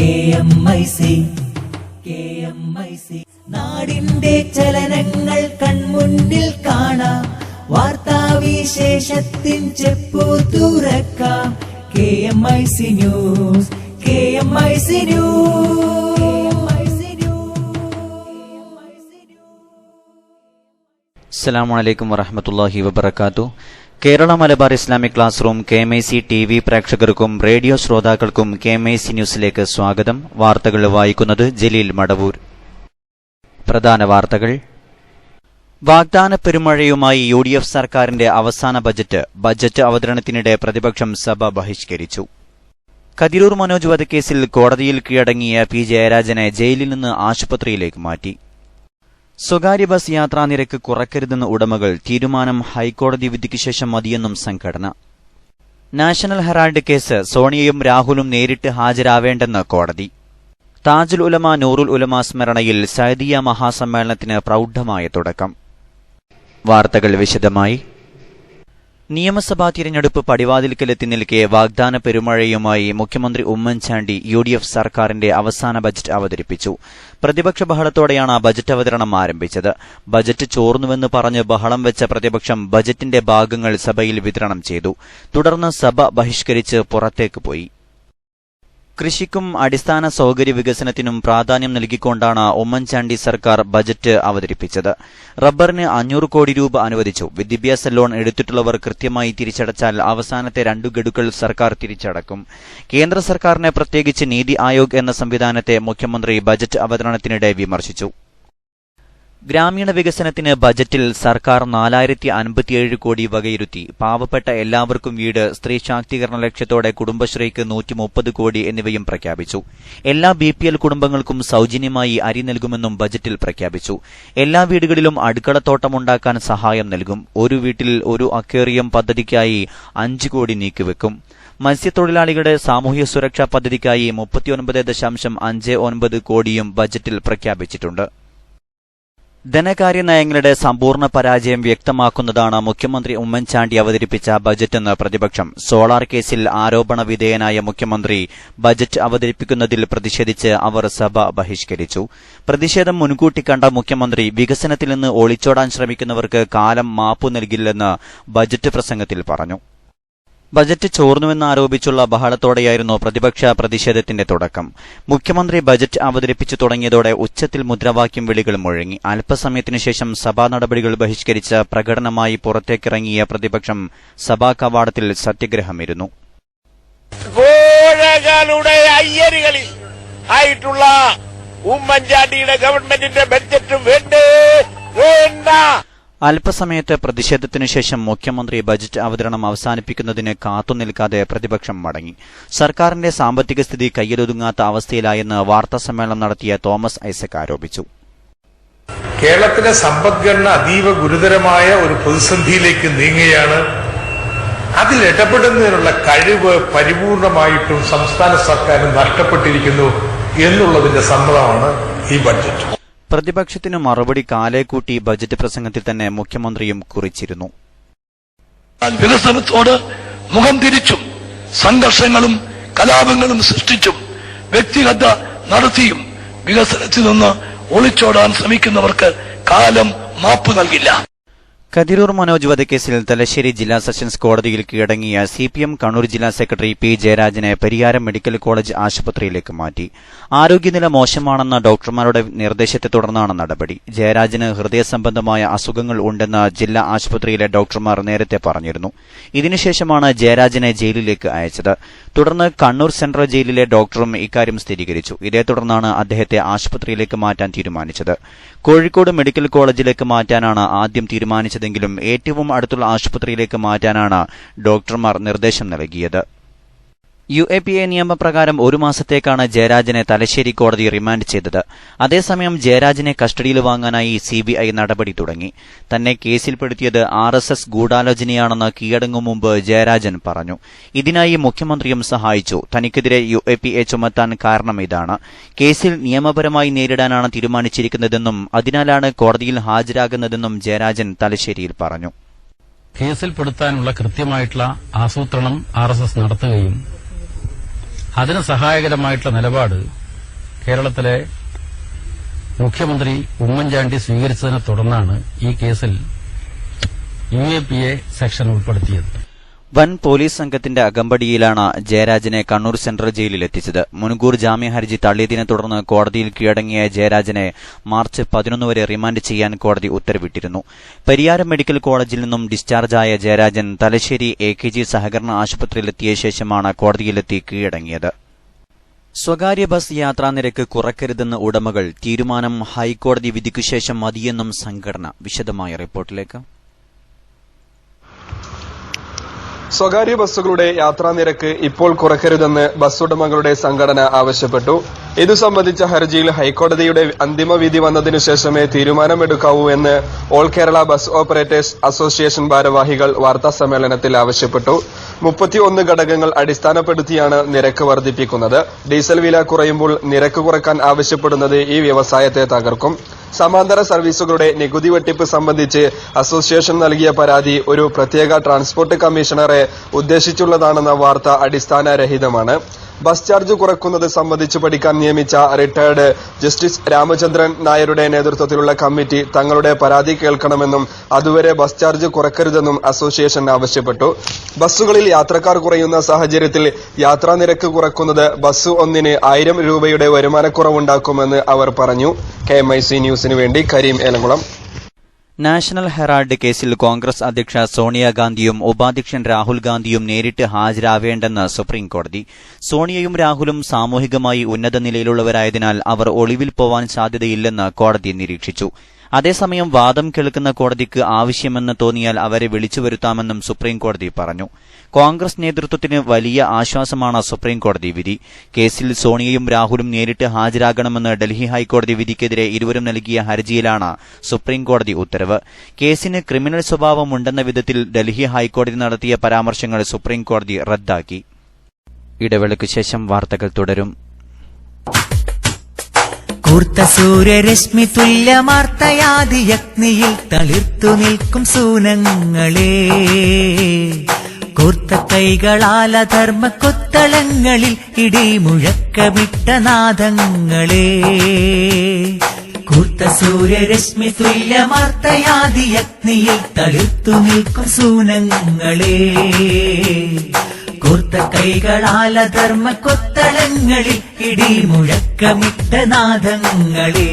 KMIC നാടിന്റെ ചലനങ്ങൾ കൺമുന്നിൽ കാണാം, വാർത്താവിശേഷത്തിൻ ചെപ്പു തുറക്കാം. KMIC news. അസ്സലാമു അലൈക്കും വറഹ്മത്തുള്ളാഹി വബറകാതുഹു. Kerala Malabar Islamic class room KMIC TV പ്രേക്ഷകർക്കും റേഡിയോ ശ്രോതാക്കൾക്കും KMIC ന്യൂസിലേക്ക് സ്വാഗതം. വാർത്തകൾ വായിക്കുന്നത് ജലീൽ മടവൂർ. പ്രധാന വാർത്തകൾ. വാഗ്ദാന പെരുമഴയുമായി UDF സർക്കാരിന്റെ അവസാന ബജറ്റ് അവതരണത്തിനിടെ പ്രതിപക്ഷം സഭ ബഹിഷ്കരിച്ചു. കതിരൂർ മനോജ് വധക്കേസിൽ കോടതിയിൽ കീഴടങ്ങിയ P. ജയരാജനെ ജയിലിൽ നിന്ന് ആശുപത്രിയിലേക്ക് മാറ്റി. സ്വകാര്യ ബസ് യാത്രാനിരക്ക് കുറയ്ക്കരുതെന്ന് ഉടമകൾ, തീരുമാനം ഹൈക്കോടതി വിധിക്ക് ശേഷം മതിയെന്നും സംഘടന. നാഷണൽ ഹെറാൾഡ് കേസ് സോണിയയും രാഹുലും നേരിട്ട് ഹാജരാവേണ്ടെന്ന് കോടതി. താജുൽ ഉലമ നൂറുൽ ഉലമ സ്മരണയിൽ സഅദിയ മഹാസമ്മേളനത്തിന് പ്രൗഢമായ തുടക്കം. വാർത്തകൾ വിശദമായി. നിയമസഭാ തിരഞ്ഞെടുപ്പ് പടിവാതിൽക്കലെത്തി നിൽക്കെ വാഗ്ദാന പെരുമഴയുമായി മുഖ്യമന്ത്രി ഉമ്മൻചാണ്ടി UDF സർക്കാരിന്റെ അവസാന ബജറ്റ് അവതരിപ്പിച്ചു. പ്രതിപക്ഷ ബഹളത്തോടെയാണ് ബജറ്റ് അവതരണം ആരംഭിച്ചത്. ബജറ്റ് ചോർന്നുവെന്ന് പറഞ്ഞ് ബഹളം വെച്ച പ്രതിപക്ഷം ബജറ്റിന്റെ ഭാഗങ്ങൾ സഭയിൽ വിതരണം ചെയ്തു. തുടർന്ന് സഭ ബഹിഷ്കരിച്ച് പുറത്തേക്ക് പോയി. കൃഷിക്കും അടിസ്ഥാന സൌകര്യ വികസനത്തിനും പ്രാധാന്യം നൽകിക്കൊണ്ടാണ് ഉമ്മൻചാണ്ടി സർക്കാർ ബജറ്റ് അവതരിപ്പിച്ചത്. റബ്ബറിന് 500 കോടി രൂപ അനുവദിച്ചു. വിദ്യാഭ്യാസ ലോൺ എടുത്തിട്ടുള്ളവർ കൃത്യമായി തിരിച്ചടച്ചാൽ അവസാനത്തെ 2 ഗഡുക്കൾ സർക്കാർ തിരിച്ചടക്കും. കേന്ദ്ര സർക്കാരിനെ, പ്രത്യേകിച്ച് നീതി ആയോഗ് എന്ന സംവിധാനത്തെ മുഖ്യമന്ത്രി ബജറ്റ് അവതരണത്തിനിടെ വിമർശിച്ചു. ഗ്രാമീണ വികസനത്തിന് ബജറ്റിൽ സർക്കാർ 4057 കോടി വകയിരുത്തി. പാവപ്പെട്ട എല്ലാവർക്കും വീട്, സ്ത്രീ ശാക്തീകരണ ലക്ഷ്യത്തോടെ കുടുംബശ്രീക്ക് 130 കോടി എന്നിവയും പ്രഖ്യാപിച്ചു. എല്ലാ BPL കുടുംബങ്ങൾക്കും സൌജന്യമായി അരി നൽകുമെന്നും ബജറ്റിൽ പ്രഖ്യാപിച്ചു. എല്ലാ വീടുകളിലും അടുക്കളത്തോട്ടമുണ്ടാക്കാൻ സഹായം നൽകും. ഒരു വീട്ടിൽ ഒരു അക്വേറിയം പദ്ധതിക്കായി 5 കോടി നീക്കിവെക്കും. മത്സ്യത്തൊഴിലാളികളുടെ സാമൂഹ്യ സുരക്ഷാ പദ്ധതിക്കായി 39.59 കോടിയും ബജറ്റിൽ പ്രഖ്യാപിച്ചിട്ടുണ്ട്. ധനകാര്യ നയങ്ങളുടെ സമ്പൂർണ്ണ പരാജയം വ്യക്തമാക്കുന്നതാണ് മുഖ്യമന്ത്രി ഉമ്മൻചാണ്ടി അവതരിപ്പിച്ച ബജറ്റെന്ന് പ്രതിപക്ഷം. സോളാർ കേസിൽ ആരോപണ വിധേയനായ മുഖ്യമന്ത്രി ബജറ്റ് അവതരിപ്പിക്കുന്നതിൽ പ്രതിഷേധിച്ച് അവർ സഭ ബഹിഷ്കരിച്ചു. പ്രതിഷേധം മുൻകൂട്ടി കണ്ട മുഖ്യമന്ത്രി വികസനത്തിൽ നിന്ന് ഒളിച്ചോടാൻ ശ്രമിക്കുന്നവർക്ക് കാലം മാപ്പു നൽകില്ലെന്ന് ബജറ്റ് പ്രസംഗത്തിൽ പറഞ്ഞു. ബജറ്റ് ചോർന്നുവെന്നാരോപിച്ചുള്ള ബഹളത്തോടെയായിരുന്നു പ്രതിപക്ഷ പ്രതിഷേധത്തിന്റെ തുടക്കം. മുഖ്യമന്ത്രി ബജറ്റ് അവതരിപ്പിച്ചു തുടങ്ങിയതോടെ ഉച്ചത്തിൽ മുദ്രാവാക്യം വിളികൾ മുഴങ്ങി. അല്പസമയത്തിനുശേഷം സഭാ നടപടികൾ ബഹിഷ്കരിച്ച് പ്രകടനമായി പുറത്തേക്കിറങ്ങിയ പ്രതിപക്ഷം സഭാ കവാടത്തിൽ സത്യഗ്രഹമിരുന്നു. അയ്യരുകളിൽ ആയിട്ടുള്ള ഉമ്മൻചാണ്ടിയുടെ ഗവൺമെന്റിന്റെ ബഡ്ജറ്റും വേണ്ട. അല്പസമയത്ത് പ്രതിഷേധത്തിനുശേഷം മുഖ്യമന്ത്രി ബജറ്റ് അവതരണം അവസാനിപ്പിക്കുന്നതിന് കാത്തുനിൽക്കാതെ പ്രതിപക്ഷം മടങ്ങി. സർക്കാരിന്റെ സാമ്പത്തിക സ്ഥിതി കയ്യിലൊതുങ്ങാത്ത അവസ്ഥയിലായെന്ന് വാർത്താസമ്മേളനം നടത്തിയ തോമസ് ഐസക് ആരോപിച്ചു. കേരളത്തിലെ സമ്പദ്ഘടന അതീവ ഗുരുതരമായ ഒരു പ്രതിസന്ധിയിലേക്ക് നീങ്ങുകയാണ്. അതിൽ ഇടപെടുന്നതിനുള്ള കഴിവ് പരിപൂർണമായിട്ടും സംസ്ഥാന സർക്കാരിന് നഷ്ടപ്പെട്ടിരിക്കുന്നു എന്നുള്ളതിന്റെ സമ്മതമാണ് ഈ ബഡ്ജറ്റ്. പ്രതിപക്ഷത്തിന് മറുപടി കാലേക്കൂട്ടി ബജറ്റ് പ്രസംഗത്തിൽ തന്നെ മുഖ്യമന്ത്രിയും കുറിച്ചിരുന്നു. വികസനത്തോട് മുഖം തിരിച്ചും സംഘർഷങ്ങളും കലാപങ്ങളും സൃഷ്ടിച്ചും വ്യക്തിഗത നടത്തിയും വികസനത്തിൽ നിന്ന് ഒളിച്ചോടാൻ ശ്രമിക്കുന്നവർക്ക് കാലം മാപ്പ് നൽകില്ല. കതിരൂർ മനോജ് വധക്കേസിൽ തലശ്ശേരി ജില്ലാ സെഷൻസ് കോടതിയിൽ കീഴടങ്ങിയ CPM കണ്ണൂർ ജില്ലാ സെക്രട്ടറി P. ജയരാജനെ പരിയാരം മെഡിക്കൽ കോളേജ് ആശുപത്രിയിലേക്ക് മാറ്റി. ആരോഗ്യനില മോശമാണെന്ന ഡോക്ടർമാരുടെ നിർദ്ദേശത്തെ തുടർന്നാണ് നടപടി. ജയരാജന് ഹൃദയ സംബന്ധമായ അസുഖങ്ങൾ ഉണ്ടെന്ന് ജില്ലാ ആശുപത്രിയിലെ ഡോക്ടർമാർ നേരത്തെ പറഞ്ഞിരുന്നു. ഇതിനുശേഷമാണ് ജയരാജനെ ജയിലിലേക്ക് അയച്ചത്. തുടർന്ന് കണ്ണൂർ സെൻട്രൽ ജയിലിലെ ഡോക്ടറും ഇക്കാര്യം സ്ഥിരീകരിച്ചു. ഇതേ തുടർന്നാണ് അദ്ദേഹത്തെ ആശുപത്രിയിലേക്ക് മാറ്റാൻ തീരുമാനിച്ചത്. കോഴിക്കോട് മെഡിക്കൽ കോളേജിലേക്ക് മാറ്റാനാണ് ആദ്യം തീരുമാനിച്ചതെങ്കിലും ഏറ്റവും അടുത്തുള്ള ആശുപത്രിയിലേക്ക് മാറ്റാനാണ് ഡോക്ടർമാർ നിർദ്ദേശം നൽകിയത്. UAPA നിയമപ്രകാരം 1 മാസത്തേക്കാണ് ജയരാജനെ തലശ്ശേരി കോടതി റിമാൻഡ് ചെയ്തത്. അതേസമയം ജയരാജനെ കസ്റ്റഡിയിൽ വാങ്ങാനായി CBI നടപടി തുടങ്ങി. തന്നെ കേസിൽപ്പെടുത്തിയത് RSS ഗൂഢാലോചനയാണെന്ന് കീഴടങ്ങും മുമ്പ് ജയരാജൻ പറഞ്ഞു. ഇതിനായി മുഖ്യമന്ത്രിയും സഹായിച്ചു. തനിക്കെതിരെ UAPA ചുമത്താൻ കാരണം ഇതാണ്. കേസിൽ നിയമപരമായി നേരിടാനാണ് തീരുമാനിച്ചിരിക്കുന്നതെന്നും അതിനാലാണ് കോടതിയിൽ ഹാജരാകുന്നതെന്നും ജയരാജൻ തലശ്ശേരിയിൽ പറഞ്ഞു. കേസിൽപ്പെടുത്താനുള്ള കൃത്യമായിട്ടുള്ള ആസൂത്രണം RSS നടത്തുകയും അതിന് സഹായകരമായിട്ടുള്ള നിലപാട് കേരളത്തിലെ മുഖ്യമന്ത്രി ഉമ്മൻചാണ്ടി സ്വീകരിച്ചതിനെ തുടർന്നാണ് ഈ കേസിൽ UAPA സെക്ഷൻ ഉൾപ്പെടുത്തിയത്. വൻ പോലീസ് സംഘത്തിന്റെ അകമ്പടിയിലാണ് ജയരാജനെ കണ്ണൂർ സെൻട്രൽ ജയിലിൽ എത്തിച്ചത്. മുൻകൂർ ജാമ്യ ഹർജി തള്ളിയതിനെ തുടർന്ന് കോടതിയിൽ കീഴടങ്ങിയ ജയരാജനെ മാർച്ച് 11 വരെ റിമാൻഡ് ചെയ്യാൻ കോടതി ഉത്തരവിട്ടിരുന്നു. പരിയാരം മെഡിക്കൽ കോളേജിൽ നിന്നും ഡിസ്ചാർജായ ജയരാജൻ തലശ്ശേരി AKG സഹകരണ ആശുപത്രിയിലെത്തിയ ശേഷമാണ് കോടതിയിലെത്തി കീഴടങ്ങിയത്. സ്വകാര്യ ബസ് യാത്രാനിരക്ക് കുറയ്ക്കരുതെന്ന് ഉടമകൾ തീരുമാനം ഹൈക്കോടതി വിധിക്കുശേഷം മതിയെന്നും സംഘടന. വിശദമായ റിപ്പോർട്ടിലേക്ക്. സ്വകാര്യ ബസ്സുകളുടെ യാത്രാനിരക്ക് ഇപ്പോൾ കുറയ്ക്കരുതെന്ന് ബസ് ഉടമകളുടെ സംഘടന ആവശ്യപ്പെട്ടു. ഇതു സംബന്ധിച്ച ഹർജിയിൽ ഹൈക്കോടതിയുടെ അന്തിമ വിധി വന്നതിനു ശേഷമേ തീരുമാനമെടുക്കാവൂ എന്ന് all Kerala bus operators association ഭാരവാഹികൾ വാർത്താസമ്മേളനത്തിൽ ആവശ്യപ്പെട്ടു. 31 ഘടകങ്ങൾ അടിസ്ഥാനപ്പെടുത്തിയാണ് നിരക്ക് വർദ്ധിപ്പിക്കുന്നത്. ഡീസൽ വില കുറയുമ്പോൾ നിരക്ക് കുറയ്ക്കാൻ ആവശ്യപ്പെടുന്നത് ഈ വ്യവസായത്തെ തകർക്കും. സമാന്തര സർവീസുകളുടെ നികുതി വെട്ടിപ്പ് സംബന്ധിച്ച് അസോസിയേഷൻ നൽകിയ പരാതി ഒരു പ്രത്യേക ട്രാൻസ്പോർട്ട് കമ്മീഷണറെ ഉദ്ദേശിച്ചുള്ളതാണെന്ന വാർത്ത അടിസ്ഥാനരഹിതമാണ്. ബസ് ചാർജ് കുറയ്ക്കുന്നത് സംബന്ധിച്ച് പഠിക്കാൻ നിയമിച്ച റിട്ടയർഡ് ജസ്റ്റിസ് രാമചന്ദ്രൻ നായരുടെ നേതൃത്വത്തിലുള്ള കമ്മിറ്റി തങ്ങളുടെ പരാതി കേൾക്കണമെന്നും അതുവരെ ബസ് ചാർജ് കുറയ്ക്കരുതെന്നും അസോസിയേഷൻ ആവശ്യപ്പെട്ടു. ബസ്സുകളിൽ യാത്രക്കാർ കുറയുന്ന സാഹചര്യത്തിൽ യാത്രാനിരക്ക് കുറയ്ക്കുന്നത് ബസ് ഒന്നിന് 1000 രൂപയുടെ വരുമാനക്കുറവുണ്ടാക്കുമെന്ന് അവർ പറഞ്ഞു. KMIC ന്യൂസിനു വേണ്ടി കരീം ഏലംകുളം. നാഷണൽ ഹെറാൾഡ് കേസിൽ കോൺഗ്രസ് അധ്യക്ഷ സോണിയാഗാന്ധിയും ഉപാധ്യക്ഷൻ രാഹുൽ ഗാന്ധിയും നേരിട്ട് ഹാജരാവേണ്ടെന്ന് സുപ്രീംകോടതി. സോണിയയും രാഹുലും സാമൂഹികമായി ഉന്നത നിലയിലുള്ളവരായതിനാൽ അവർ ഒളിവിൽ പോവാൻ സാധ്യതയില്ലെന്ന് കോടതി നിരീക്ഷിച്ചു. അതേസമയം വാദം കേൾക്കുന്ന കോടതിക്ക് ആവശ്യമെന്ന് തോന്നിയാൽ അവരെ വിളിച്ചുവരുത്താമെന്നും സുപ്രീംകോടതി പറഞ്ഞു. കോൺഗ്രസ് നേതൃത്വത്തിന് വലിയ ആശ്വാസമാണ് സുപ്രീംകോടതി വിധി. കേസിൽ സോണിയയും രാഹുലും നേരിട്ട് ഹാജരാകണമെന്ന് ഡൽഹി ഹൈക്കോടതി വിധിക്കെതിരെ ഇരുവരും നൽകിയ ഹർജിയിലാണ് സുപ്രീംകോടതി ഉത്തരവ്. കേസിന് ക്രിമിനൽ സ്വഭാവമുണ്ടെന്ന വിധത്തിൽ ഡൽഹി ഹൈക്കോടതി നടത്തിയ പരാമർശങ്ങൾ സുപ്രീംകോടതി റദ്ദാക്കി. ഇടവേളയ്ക്കു ശേഷം വാർത്തകൾ തുടരും. കൂർത്ത സൂര്യരശ്മി തുല്യമാർത്തയാദിയഗ്നിയിൽ തളിർത്തു നിൽക്കും സൂനങ്ങളെ, കൂർത്ത കൈകളാൽ അധർമ്മ കൊത്തളങ്ങളിൽ ഇടിമുഴക്കമിട്ട നാദങ്ങളെ, കൂർത്ത സൂര്യരശ്മി തുല്യമാർത്തയാദിയഗ്നിയിൽ തളിർത്തു നിൽക്കും സൂനങ്ങളെ, കൂർത്ത കൈകളാൽ അധർമ്മ കൊത്തളങ്ങളിൽ ഇടിമുഴക്കമിട്ട നാദങ്ങളെ,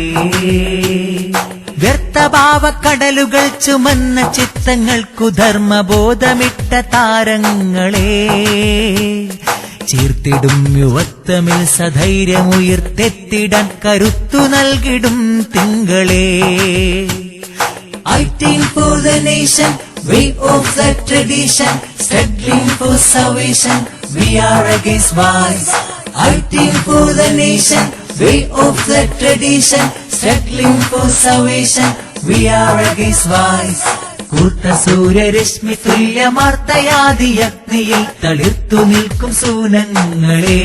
വ്യർത്ഥഭാവക്കടലുകൾ ചുമന്ന ചിത്തങ്ങൾക്കു ധർമ്മബോധമിട്ട താരങ്ങളെ, ചീർത്തിടും യുവത്വമിൽ സധൈര്യമുയർത്തെത്തിടാൻ കരുത്തു നൽകിടും തിങ്കളെ. Fighting for the nation, way of the tradition, struggling for salvation, we are against vice. Fighting for the nation, way of the tradition, struggling for salvation, we are against vice. കൂർത്ത സൂര്യരശ്മി തുല്യമാർത്തയാദിയഗ്നിയിൽ തളിർത്തു നിൽക്കും സൂനങ്ങളെ,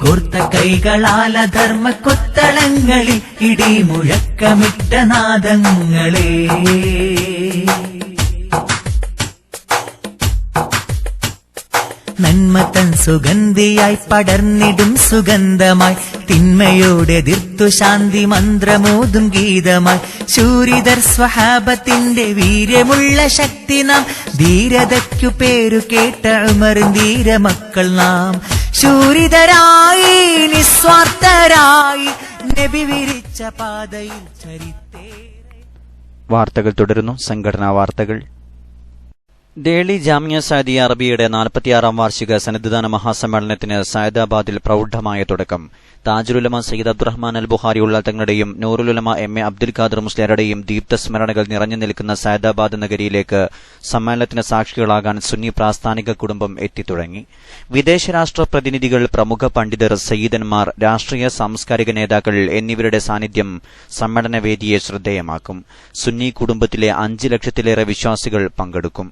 കൂർത്ത കൈകളാൽ അധർമ്മ കൊത്തളങ്ങളിൽ ഇടിമുഴക്കമിട്ട നാദങ്ങളെ. നന്മ തൻ സുഗന്ധിയായി പടർന്നിടും സുഗന്ധമായി, തിന്മയോടെ എതിർത്തു ശാന്തി മന്ത്രമോതും ഗീതമായി, ശൂരിതർ സ്വഹാബത്തിന്റെ വീര്യമുള്ള ശക്തി നാം, ധീരതയ്ക്കു പേരു കേട്ട ഉമറിൻ ധീരമക്കൾ നാം, ശൂരിതരായി നിസ്വാർത്ഥരായി നബി വിരിച്ച പാതയിൽ ചരിത്തേ. വാർത്തകൾ തുടരുന്നു. സംഘടനാ വാർത്തകൾ. ഡേളി ജാമിയ സഅദിയ അറബിയുടെ 46-ാം വാർഷിക സന്നദ്ധദാന മഹാസമ്മേളനത്തിന് സയദാബാദിൽ പ്രൗഢമായ തുടക്കം. താജുലുലമ സയ്യിദ് അബ്ദുറഹ്മാൻ അൽ ബുഖാരി ഉള്ള തങ്ങളുടെയും നൂറുലുലമ MA അബ്ദുൽ ഖാദർ മുസ്ലിയാരുടെയും ദീപ്ത സ്മരണകൾ നിറഞ്ഞു നിൽക്കുന്ന സയദാബാദ് നഗരിയിലേക്ക് സമ്മേളനത്തിന് സാക്ഷികളാകാൻ സുന്നി പ്രാസ്ഥാനിക കുടുംബം എത്തിത്തുടങ്ങി. വിദേശ രാഷ്ട്ര പ്രതിനിധികൾ, പ്രമുഖ പണ്ഡിതർ, സയ്യിദന്മാർ, രാഷ്ട്രീയ സാംസ്കാരിക നേതാക്കൾ എന്നിവരുടെ സാന്നിധ്യം സമ്മേളനവേദിയെ ശ്രദ്ധേയമാക്കും. സുന്നി കുടുംബത്തിലെ 5 ലക്ഷത്തിലേറെ വിശ്വാസികൾ പങ്കെടുക്കും.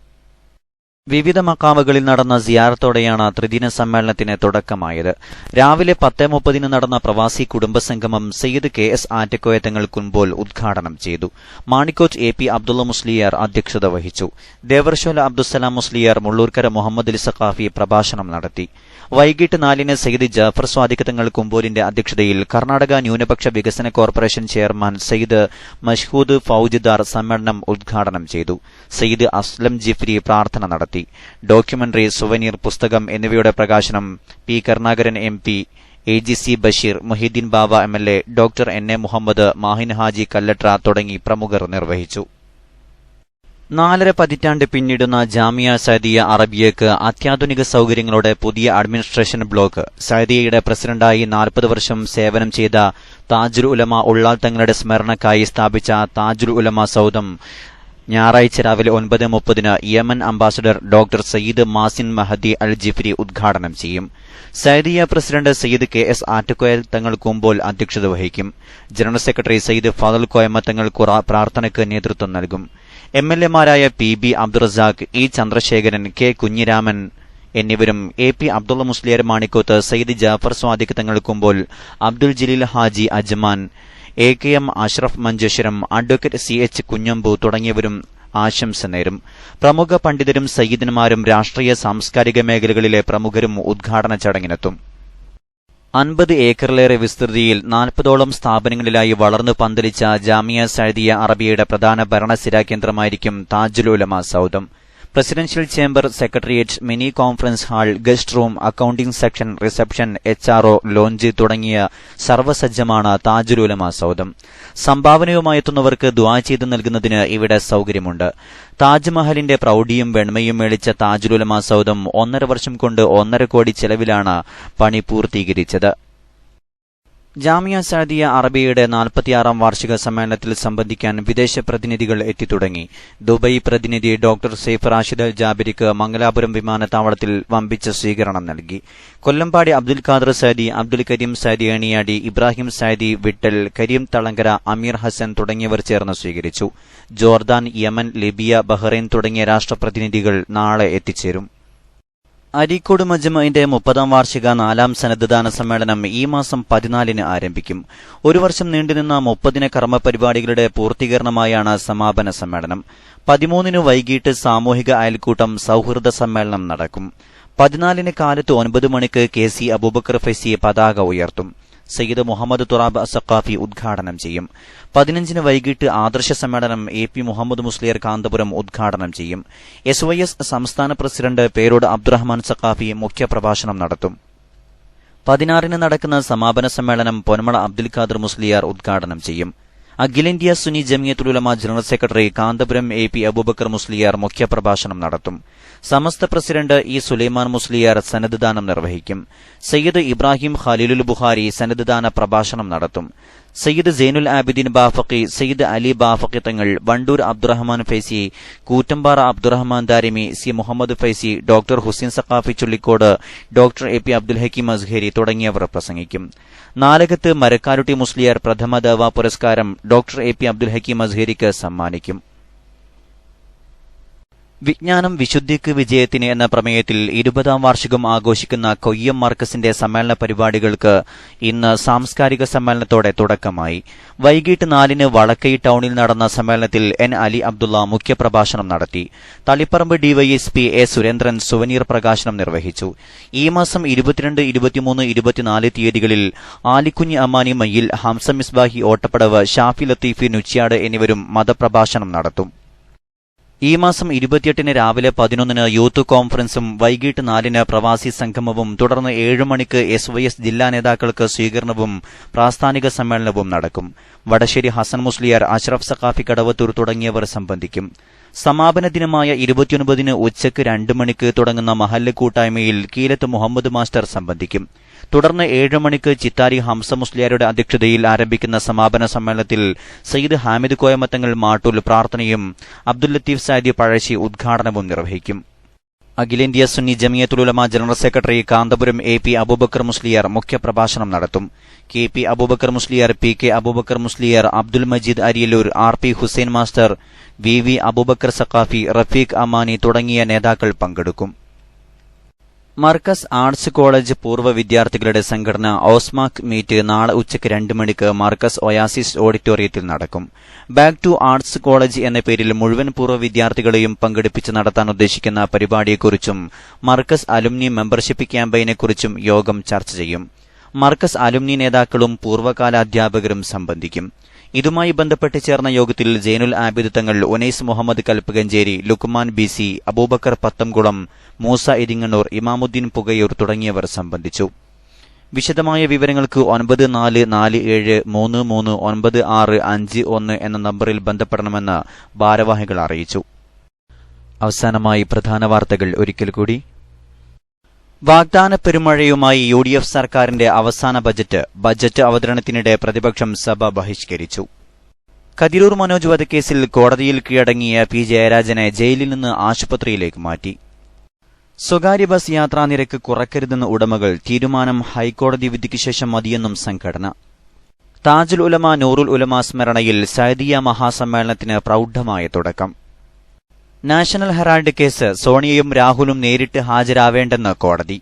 വിവിധ മക്കാമുകളിൽ നടന്ന സിയാറത്തോടെയാണ് ത്രിദിന സമ്മേളനത്തിന് തുടക്കമായത്. രാവിലെ 10:30 നടന്ന പ്രവാസി കുടുംബസംഗമം സയ്യിദ് KS ആറ്റക്കോയ തങ്ങൾ കുൻപോൽ ഉദ്ഘാടനം ചെയ്തു. മാണിക്കോച്ച് AP അബ്ദുള്ള മുസ്ലിയാർ അധ്യക്ഷത വഹിച്ചു. ദേവർശോല അബ്ദുസലാം മുസ്ലിയാർ, മുള്ളൂർക്കര മുഹമ്മദ് അലി സഖാഫി പ്രഭാഷണം നടത്തി. വൈകിട്ട് 4-ന് സയ്യിദ് ജാഫർ സ്വാദിഖ് തങ്ങൾ കുമ്പോലിന്റെ അധ്യക്ഷതയിൽ കർണാടക ന്യൂനപക്ഷ വികസന കോർപ്പറേഷൻ ചെയർമാൻ സയ്യിദ് മഷ്ഹൂദ് ഫൌജ്ദാർ സമ്മേളനം ഉദ്ഘാടനം ചെയ്തു. സയ്യിദ് അസ്ലം ജിഫ്രി പ്രാർത്ഥന നടത്തി. ഡോക്യുമെന്ററി, സുവനീർ, പുസ്തകം എന്നിവയുടെ പ്രകാശനം P. Karunakaran MP, AGC Basheer, Muhiyuddin Bava MLA, doctor NA Muhammad, Mahin Haji Kalladra തുടങ്ങി പ്രമുഖർ നിർവഹിച്ചു. 4.5 പതിറ്റാണ്ട് പിന്നിടുന്ന ജാമിയ സഅദിയ അറബിയക്ക് അത്യാധുനിക സൌകര്യങ്ങളോടെ പുതിയ അഡ്മിനിസ്ട്രേഷൻ ബ്ലോക്ക്. സഅദിയയുടെ പ്രസിഡന്റായി 40 വർഷം സേവനം ചെയ്ത താജുൽ ഉലമ ഉള്ളാൾ തങ്ങളുടെ സ്മരണക്കായി സ്ഥാപിച്ച താജുൽ ഉലമ സൗധം ഞായറാഴ്ച രാവിലെ 9:30 Yemen ambassador doctor Sayyid Mazin Mahdi Al Jifri ഉദ്ഘാടനം ചെയ്യും. സഅദിയ പ്രസിഡന്റ് സയ്യിദ് KS ആറ്റക്കോയ തങ്ങൾ കുമ്പോൾ അധ്യക്ഷത വഹിക്കും. ജനറൽ സെക്രട്ടറി സയ്യിദ് ഫാദൽ കോയമ്മ തങ്ങൾ പ്രാർത്ഥനയ്ക്ക് നേതൃത്വം നൽകും. MLA-മാരായ PB Abdurazak, E. Chandrasekharan, K. Kunhiraman എന്നിവരും AP Abdulla Musliyar Manikkoth, Sayyid Jafar Sadiq Thangal Kumbol, Abdul Jaleel Haji Ajman, AKM Ashraf Manjeshwaram, advocate CH Kunhambu തുടങ്ങിയവരും ആശംസ നേരും. പ്രമുഖ പണ്ഡിതരും സയ്യിദന്മാരും രാഷ്ട്രീയ സാംസ്കാരിക മേഖലകളിലെ പ്രമുഖരും ഉദ്ഘാടന ചടങ്ങിനെത്തും. 50 ഏക്കറിലേറെ വിസ്തൃതിയിൽ 40ഓളം സ്ഥാപനങ്ങളിലായി വളർന്നു പന്തലിച്ച ജാമിയ സഅദിയ അറബിയയുടെ പ്രധാന ഭരണസിരാ കേന്ദ്രമായിരിക്കും താജുൽ ഉലമ സൗധം. Presidential chamber, secretariat, mini conference hall, guest room, accounting section, reception, HRO, lounge തുടങ്ങിയ സർവ്വസജ്ജമാണ് താജുൽ ഉലമ സൗധം. സംഭാവനയുമായി എത്തുന്നവർക്ക് ദുആ ചെയ്ത് നൽകുന്നതിന് ഇവിടെ സൌകര്യമുണ്ട്. താജ്മഹലിന്റെ പ്രൌഢിയും വെണ്മയും മേളിച്ച താജുൽ ഉലമ സൗധം 1.5 വർഷം കൊണ്ട് 1.5 കോടി ചെലവിലാണ് പണി പൂർത്തീകരിച്ചത്. ജാമിയ സഅദിയ അറബിയയുടെ 46-ാം വാർഷിക സമ്മേളനത്തിൽ സംബന്ധിക്കാൻ വിദേശ പ്രതിനിധികൾ എത്തിത്തുടങ്ങി. ദുബായ് പ്രതിനിധി ഡോക്ടർ സെയ്ഫ് റാഷിദ് അൽ ജാബിരിക്ക് മംഗലാപുരം വിമാനത്താവളത്തിൽ വമ്പിച്ച സ്വീകരണം നൽകി. കൊല്ലമ്പാടി അബ്ദുൽ ഖാദർ സഅദി, അബ്ദുൽ കരീം സഅദി ഏണിയാടി, ഇബ്രാഹിം സഅദി വിട്ടൽ, കരീം തളങ്കര, അമീർ ഹസൻ തുടങ്ങിയവർ ചേർന്ന് സ്വീകരിച്ചു. ജോർദാൻ, യമൻ, ലിബിയ, ബഹ്റൈൻ തുടങ്ങിയ രാഷ്ട്രപ്രതിനിധികൾ നാളെ എത്തിച്ചേരും. അരീക്കോട് മജ്മഇന്റെ 30-ാം വാർഷിക 4ാം സനദ്ദാന സമ്മേളനം ഈ മാസം 14-ന് ആരംഭിക്കും. 1 വർഷം നീണ്ടുനിന്ന 30 കർമ്മപരിപാടികളുടെ പൂർത്തീകരണമായാണ് സമാപന സമ്മേളനം. 13-ന് വൈകിട്ട് സാമൂഹിക അയൽക്കൂട്ടം സൌഹൃദ സമ്മേളനം നടക്കും. 14-ന് കാലത്ത് 9 മണിക്ക് KC അബൂബക്കർ ഫൈസി പതാക ഉയർത്തും. സയ്യിദ് മുഹമ്മദ് തുറാബ് സഖാഫി ഉദ്ഘാടനം ചെയ്യും. 15-ന് വൈകിട്ട് ആദർശ സമ്മേളനം AP മുഹമ്മദ് മുസ്ലിയാർ കാന്തപുരം ഉദ്ഘാടനം ചെയ്യും. SYS സംസ്ഥാന പ്രസിഡന്റ് പേരോട് അബ്ദുറഹ്മാൻ സഖാഫി മുഖ്യപ്രഭാഷണം നടത്തും. 16-ന് നടക്കുന്ന സമാപന സമ്മേളനം പൊന്മള അബ്ദുൽ ഖാദർ മുസ്ലിയാർ ഉദ്ഘാടനം ചെയ്യും. അഖിലേന്ത്യാ Sunni Jamiyyathul Ulama general secretary Kanthapuram AP Aboobacker Musliyar മുഖ്യപ്രഭാഷണം നടത്തും. Samastha president E. സുലൈമാൻ മുസ്ലിയാർ സനദ് ദാനം നിർവഹിക്കും. സയ്യിദ് ഇബ്രാഹിം ഖലീലുൽ ബുഖാരി സനദ് ദാന പ്രഭാഷണം നടത്തും. Sayyid Zainul Abideen Bafaqi, Sayyid Ali Bafaqi Thangal, Wandoor Abdurahman Faizy, Koottambara Abdurahman Darimi, C. Muhammad Faizy, doctor Hussain Saqafi Chullikode, doctor AP Abdul Hakeem Azhari തുടങ്ങിയവർ പ്രസംഗിക്കും. നാലകത്ത് മരക്കാരുട്ടി മുസ്ലിയാർ പ്രഥമ ദഅവ പുരസ്കാരം ഡോക്ടർ AP അബ്ദുൽ ഹക്കീം അസ്ഹരിക്ക് സമ്മാനിക്കും. വിജ്ഞാനം വിശുദ്ധിക്ക് വിജയത്തിന് എന്ന പ്രമേയത്തിൽ 20-ാം വാർഷികം ആഘോഷിക്കുന്ന കൊയ്യം മർക്കസിന്റെ സമ്മേളന പരിപാടികൾക്ക് ഇന്ന് സാംസ്കാരിക സമ്മേളനത്തോടെ തുടക്കമായി. വൈകിട്ട് 4-ന് വളക്കൈ ടൌണിൽ നടന്ന സമ്മേളനത്തിൽ N. അലി അബ്ദുള്ള മുഖ്യപ്രഭാഷണം നടത്തി. Taliparamba DYSP A. Surendran souvenir പ്രകാശനം നിർവഹിച്ചു. ഈ മാസം 22, 23, 24 തീയതികളിൽ ആലിക്കുഞ്ഞ് അമാനി മയ്യിൽ, ഹംസ മിസ്ബാഹി ഓട്ടപ്പടവ്, ഷാഫി ലത്തീഫി നുച്ചിയാട് എന്നിവരും മതപ്രഭാഷണം നടത്തും. ഈ മാസം 28-ന് രാവിലെ 11-ന് യൂത്ത് കോൺഫറൻസും വൈകിട്ട് 4-ന് പ്രവാസി സംഗമവും തുടർന്ന് 7 മണിക്ക് SYS ജില്ലാ നേതാക്കൾക്ക് സ്വീകരണവും പ്രാസ്ഥാനിക സമ്മേളനവും നടക്കും. വടശ്ശേരി ഹസൻ മുസ്ലിയാർ, അഷ്റഫ് സഖാഫി കടവത്തൂർ തുടങ്ങിയവർ സംബന്ധിക്കും. സമാപന ദിനമായ 29-ന് ഉച്ചയ്ക്ക് 2 മണിക്ക് തുടങ്ങുന്ന മഹല്ല് കൂട്ടായ്മയിൽ കീലത്ത് മുഹമ്മദ് മാസ്റ്റർ സംബന്ധിക്കും. തുടർന്ന് 7 മണിക്ക് ചിത്താരി ഹംസ മുസ്ലിയാരുടെ അധ്യക്ഷതയിൽ ആരംഭിക്കുന്ന സമാപന സമ്മേളനത്തിൽ സയ്യിദ് ഹാമിദ് കോയമത്തങ്ങൾ മാട്ടൂൽ പ്രാർത്ഥനയും അബ്ദുൽ ലത്തീഫ് സാദി പഴശ്ശി ഉദ്ഘാടനവും നിർവഹിക്കും. അഖിലേന്ത്യാ Sunni Jamiyyathul Ulama general secretary Kanthapuram AP Aboobacker Musliyar മുഖ്യപ്രഭാഷണം നടത്തും. KP Aboobacker Musliyar, PK Aboobacker Musliyar, Abdul Majeed Ariyallur, RP Hussain master, VV Aboobacker Saqafi, Rafeeq Amani തുടങ്ങിയ നേതാക്കൾ പങ്കെടുക്കും. മർക്കസ് ആർട്സ് കോളേജ് പൂർവ്വ വിദ്യാർത്ഥികളുടെ സംഘടന ഓസ്മാക് മീറ്റ് നാളെ ഉച്ചയ്ക്ക് 2 മണിക്ക് മർക്കസ് ഒയാസിസ് ഓഡിറ്റോറിയത്തിൽ നടക്കും. ബാക്ക് ടു ആർട്സ് കോളേജ് എന്ന പേരിൽ മുഴുവൻ പൂർവ്വ വിദ്യാർത്ഥികളെയും പങ്കെടുപ്പിച്ച് നടത്താൻ ഉദ്ദേശിക്കുന്ന പരിപാടിയെക്കുറിച്ചും മർക്കസ് അലുമിനി മെമ്പർഷിപ്പ് ക്യാമ്പയിനെക്കുറിച്ചും യോഗം ചർച്ച ചെയ്യും. മർക്കസ് അലുമിനി നേതാക്കളും പൂർവ്വകാല അധ്യാപകരും സംബന്ധിക്കും. ഇതുമായി ബന്ധപ്പെട്ട് ചേർന്ന യോഗത്തിൽ ജൈനുൽ ആബിദ് തങ്ങൾ, ഉനൈസ് മുഹമ്മദ് കൽപ്പകഞ്ചേരി, ലുക്മാൻ BC, അബൂബക്കർ പത്തംകുളം, മൂസ ഇരിങ്ങണ്ണൂർ, ഇമാമുദ്ദീൻ പുകയൂർ തുടങ്ങിയവർ സംബന്ധിച്ചു. വിശദമായ വിവരങ്ങൾക്ക് 9447339651 എന്ന നമ്പറിൽ ബന്ധപ്പെടണമെന്ന് ഭാരവാഹികൾ അറിയിച്ചു. അവസാനമായി പ്രധാന വാർത്തകൾ ഒരിക്കൽ കൂടി. വാഗ്ദാന പെരുമഴയുമായി UDF സർക്കാരിന്റെ അവസാന ബജറ്റ് അവതരണത്തിനിടെ പ്രതിപക്ഷം സഭ ബഹിഷ്കരിച്ചു. കതിരൂർ മനോജ് വധക്കേസിൽ കോടതിയിൽ കീഴടങ്ങിയ P. ജയരാജനെ ജയിലിൽ നിന്ന് ആശുപത്രിയിലേക്ക് മാറ്റി. സ്വകാര്യ ബസ് യാത്രാനിരക്ക് കുറയ്ക്കരുതെന്ന് ഉടമകൾ, തീരുമാനം ഹൈക്കോടതി വിധിക്ക് ശേഷം മതിയെന്നും സംഘടന. താജുൽ ഉലമ നൂറുൽ ഉലമ സ്മരണയിൽ സഅദിയ മഹാസമ്മേളനത്തിന് പ്രൗഢമായ തുടക്കം. നാഷണൽ ഹെറാൾഡ് കേസ് സോണിയയും രാഹുലും നേരിട്ട് ഹാജരാവേണ്ടെന്ന് കോടതി.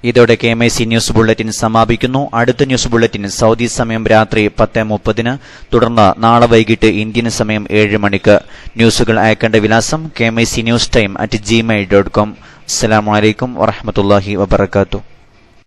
ഇതോടെ KMIC ന്യൂസ് ബുള്ളറ്റിൻ സമാപിക്കുന്നു. അടുത്ത ന്യൂസ് ബുള്ളറ്റിൻ സൗദി സമയം രാത്രി 10:30, തുടർന്ന് നാളെ വൈകിട്ട് ഇന്ത്യൻ സമയം 7 മണിക്ക്. ന്യൂസുകൾ അയക്കേണ്ട വിലാസം KMIC News Time @gmail.com. അസ്സലാമു അലൈക്കും വറഹ്മത്തുള്ളാഹി വബറകാതുഹു.